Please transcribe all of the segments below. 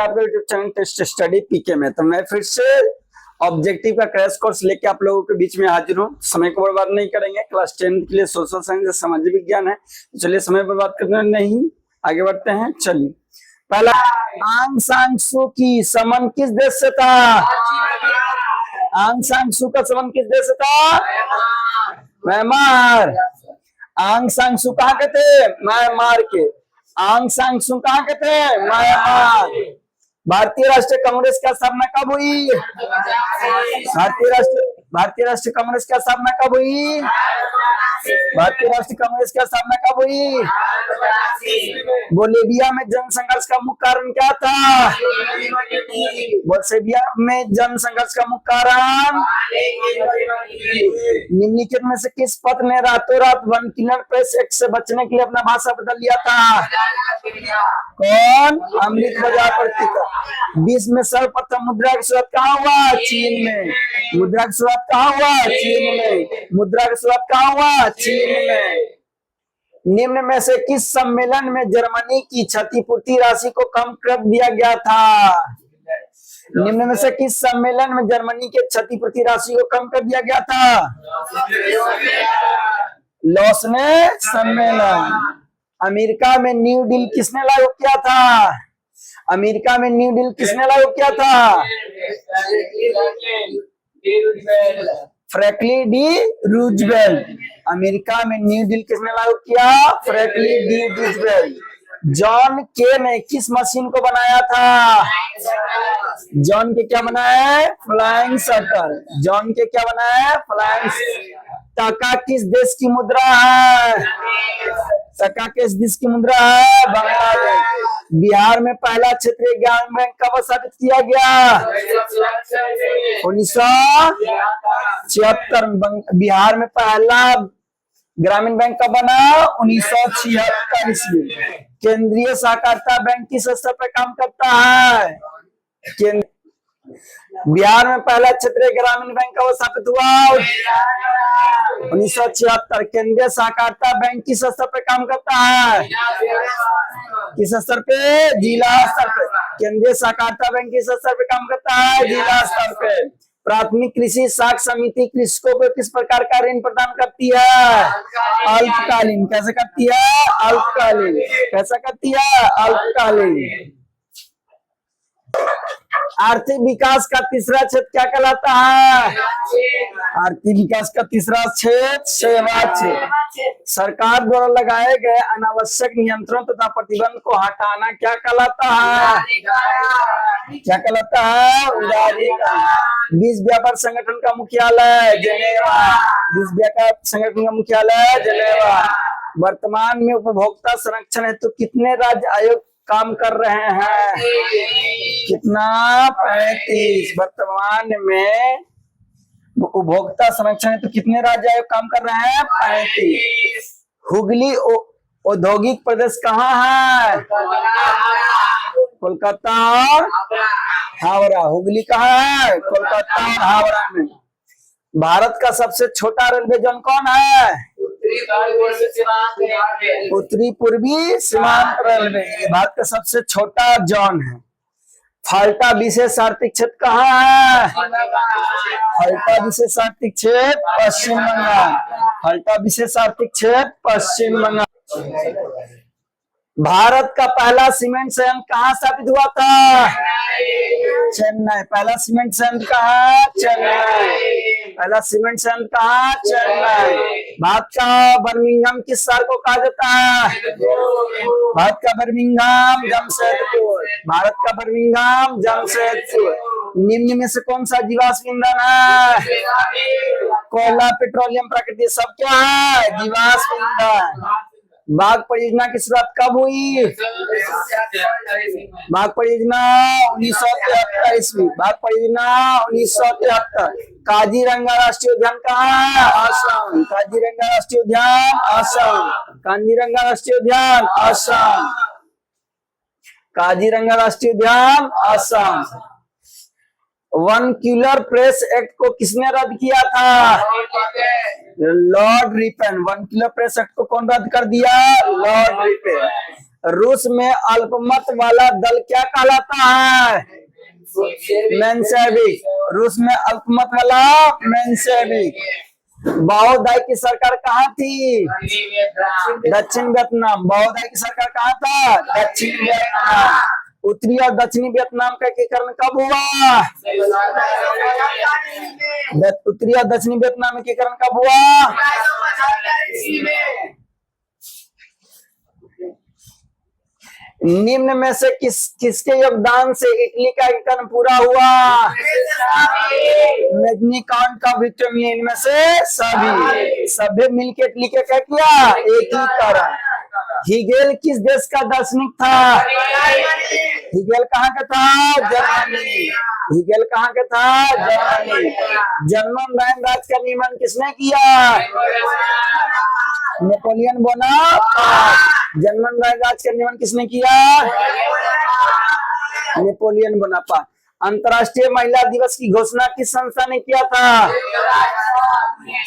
आपका YouTube channel test study पीके में। तो मैं फिर से ऑब्जेक्टिव का क्रैश कोर्स लेके आप लोगों के बीच में हाजिर हूँ। समय को बर्बाद नहीं करेंगे। क्लास 10 के लिए सोशल साइंस सामाजिक विज्ञान है। चलिए समय बर्बाद करना नहीं, आगे बढ़ते हैं। चलिए, पहला, आंग सान सू की संबंध किस देश से था? आंग सान सू का संबंध किस देश से था? म्यांमार। आंग सान सू कहाँ के थे? म्यांमार के। आंग सान सू कहाँ के थे? म्यांमार। भारतीय राष्ट्रीय कांग्रेस का स्थापना कब हुई? भारतीय राष्ट्रीय कांग्रेस का स्थापना कब हुई? भारतीय राष्ट्रीय कांग्रेस की स्थापना कब हुई? बोलिविया में जन संघर्ष का मुख्य कारण क्या था? बोलिविया में जन संघर्ष का मुख्य कारण? निम्नलिखित में से किस पत्र ने रातों रात वन किलर प्रेस एक्ट से बचने के लिए अपना भाषा बदल लिया था? कौन? अमृत बाजार पत्रिका। विश्व में सर्वप्रथम मुद्रा की शुरुआत कहाँ हुआ? चीन में। मुद्रा की शुरुआत कहाँ हुआ? चीन में। मुद्रा की शुरुआत कहाँ हुआ? चीन में। निम्न में से किस सम्मेलन में जर्मनी की क्षतिपूर्ति राशि को कम कर दिया गया था? निम्न में से किस सम्मेलन में जर्मनी के क्षतिपूर्ति राशि को कम कर दिया गया था? लॉसने सम्मेलन। अमेरिका में न्यू डील किसने लागू किया था? अमेरिका में न्यू डील किसने लागू किया था? Franklin D Roosevelt. अमेरिका में न्यू डील किसने लागू किया? Franklin D Roosevelt. जॉन के ने किस मशीन को बनाया था? जॉन के क्या बनाया? Flying shuttle. जॉन के क्या बनाया? फ्लाइंग। टका किस देश की मुद्रा है? टका किस देश की मुद्रा है? बांग्लादेश। बिहार में पहला क्षेत्रीय ग्रामीण बैंक कब स्थापित किया गया? 1976 में। बिहार में पहला ग्रामीण बैंक कब बना? 1976 ईस्वी। केंद्रीय सहकारिता बैंक किस स्तर पर काम करता है? बिहार में पहला क्षेत्रीय ग्रामीण बैंक कब स्थापित हुआ? 1976। केंद्रीय सहकारिता बैंक किस स्तर पर काम करता है? किस स्तर पे? जिला स्तर पे। केंद्रीय सहकारिता बैंक किस स्तर पे काम करता है? जिला स्तर पे। प्राथमिक कृषि साख समिति कृषकों को किस प्रकार का ऋण प्रदान करती है? अल्पकालीन। कैसे करती है? अल्पकालीन। कैसा करती है? अल्पकालीन। आर्थिक विकास का तीसरा क्षेत्र क्या कहलाता है? आर्थिक विकास का तीसरा क्षेत्र सेवा क्षेत्र। सरकार द्वारा लगाए गए अनावश्यक नियंत्रण तथा प्रतिबंध को हटाना क्या कहलाता है? क्या कहलाता है? उदारीकरण। विश्व व्यापार संगठन का मुख्यालय जेनेवा। विश्व व्यापार संगठन का मुख्यालय जेनेवा। वर्तमान में उपभोक्ता संरक्षण हेतु कितने राज्य आयोग काम कर रहे हैं? कितना? 35। वर्तमान में उपभोक्ता संरक्षण हेतु कितने राज्य आयोग काम कर रहे हैं? 35। हुगली औद्योगिक प्रदेश कहाँ है? कोलकाता और हावड़ा। हुगली कहाँ है? कोलकाता और हावड़ा में। भारत का सबसे छोटा रेलवे जोन कौन है? उत्तरी पूर्वी सीमांत रेलवे। भारत का सबसे छोटा जोन है। फाल्टा विशेष आर्थिक क्षेत्र कहाँ है? फाल्टा विशेष आर्थिक क्षेत्र पश्चिम बंगाल। फाल्टा विशेष आर्थिक क्षेत्र पश्चिम बंगाल। भारत का पहला सीमेंट संयंत्र कहाँ स्थापित हुआ था? चेन्नई। पहला सीमेंट संयंत्र कहाँ? चेन्नई। पहला सीमेंट संयंत्र कहाँ? चेन्नई। भारत का बर्मिंघम किस शहर को कहा जाता है? भारत का बर्मिंघम जमशेदपुर। भारत का बर्मिंघम जमशेदपुर। निम्न में से कौन सा जीवाश्म ईंधन है? कोयला, पेट्रोलियम, प्राकृतिक सब क्या है? जीवाश्म ईंधन। बाघ परियोजना की शुरुआत कब हुई? बाघ परियोजना 1973 ईस्वी। बाघ परियोजना 1973। काजीरंगा राष्ट्रीय उद्यान कहाँ है? असम। काजीरंगा राष्ट्रीय उद्यान असम। काजीरंगा राष्ट्रीय उद्यान असम। काजीरंगा राष्ट्रीय उद्यान Assam. One killer press act को किसने रद्द किया था? Lord Ripon. One killer press act को कौन रद्द कर दिया? Lord Ripon. रूस में अल्पमत वाला दल क्या कहलाता है? मेंशेविक। रूस में अल्पमत वाला मेंशेविक। बाओदाई की सरकार कहाँ थी? दक्षिण वियतनाम। बाओदाई की सरकार कहाँ था? दक्षिण वियतनाम। उत्तरी और दक्षिणी वियतनाम का एकीकरण कब हुआ? उत्तरी और दक्षिणी वियतनाम एकीकरण कब हुआ? निम्न में से किसके योगदान से इटली का एकीकरण पूरा हुआ? मैग्नीकांट का विक्टोरिया। इनमें से सभी मिलकर इटली का क्या किया? एकीकरण। हीगेल किस देश का दार्शनिक था? हीगेल कहाँ का था? जर्मनी। हीगेल कहाँ का था? जर्मनी। जर्मन राज का निर्माण किसने किया? Napoleon Bonaparte. जर्मन राज का निर्माण किसने किया? Napoleon Bonaparte. अंतर्राष्ट्रीय महिला दिवस की घोषणा किस संस्था ने किया था?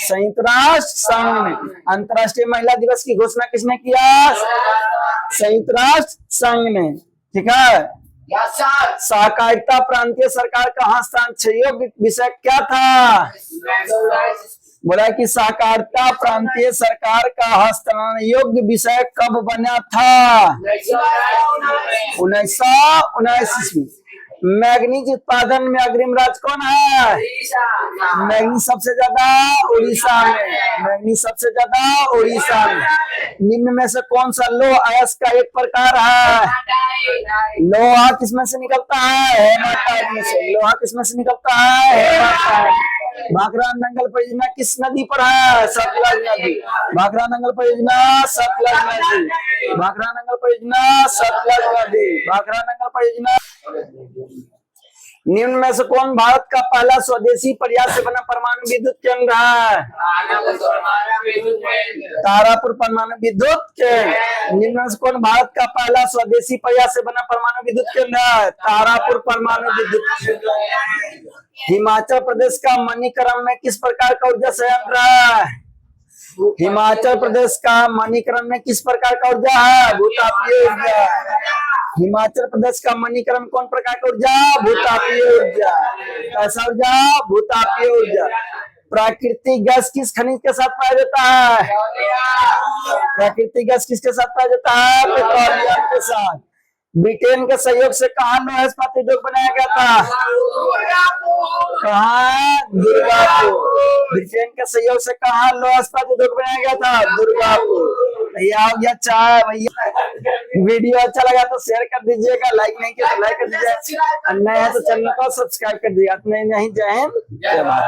संयुक्त राष्ट्र संघ ने। अंतर्राष्ट्रीय महिला दिवस की घोषणा किसने किया? संयुक्त राष्ट्र संघ ने। ठीक है। सहकारिता प्रांतीय सरकार का हस्ताक्षर विषय क्या था? बोला कि सहकारिता प्रांतीय सरकार का हस्तांतरण योग्य विषय कब बना था? 1919 ईस्वी। मैग्नीज उत्पादन में अग्रिम राज्य कौन है? मैग्नीज सबसे ज्यादा उड़ीसा में। मैग्नीज सबसे ज्यादा उड़ीसा में। निम्न में से कौन सा लोह अयस्क का एक प्रकार है? लोहा किसमें से निकलता है? हेमाटाइट में से। लोहा किसमें से निकलता है? हेमाटाइट। भाखरा नंगल परियोजना किस नदी पर है? सतलज नदी। भाखरा नंगल परियोजना सतलज नदी। भाखरा नंगल परियोजना सतलज नदी। भाखरा नंगल परियोजना। निम्न में से कौन भारत का पहला स्वदेशी प्रयास से बना परमाणु विद्युत केंद्र है? तारापुर परमाणु विद्युत केंद्र। निम्न में से कौन भारत का पहला स्वदेशी प्रयास से बना परमाणु विद्युत केंद्र है? तारापुर परमाणु विद्युत केंद्र। हिमाचल प्रदेश का मणिकरण में किस प्रकार का ऊर्जा संयंत्र है? हिमाचल प्रदेश का मणिकरण में किस प्रकार का ऊर्जा है? भूतापीय ऊर्जा। हिमाचल प्रदेश का मणिकरण कौन प्रकार का ऊर्जा? भूतापीय ऊर्जा। कैसा ऊर्जा? भूतापीय ऊर्जा। प्राकृतिक गैस किस खनिज के साथ पाया जाता है? प्राकृतिक गैस किसके साथ पाया जाता है? पेट्रोलियम के साथ। ब्रिटेन के सहयोग से कहाँ लोहा इस्पात उद्योग बनाया गया था? कहाँ? दुर्गापुर। ब्रिटेन के सहयोग से कहाँ लोहा इस्पात उद्योग बनाया गया था? दुर्गापुर। भैया हो गया चाय भैया। वीडियो अच्छा लगा तो शेयर कर दीजिएगा, लाइक नहीं किया तो लाइक कर दीजिएगा, नए हैं तो चैनल को सब्सक्राइब कर दीजिएगा। नहीं जय हिंद जय भारत।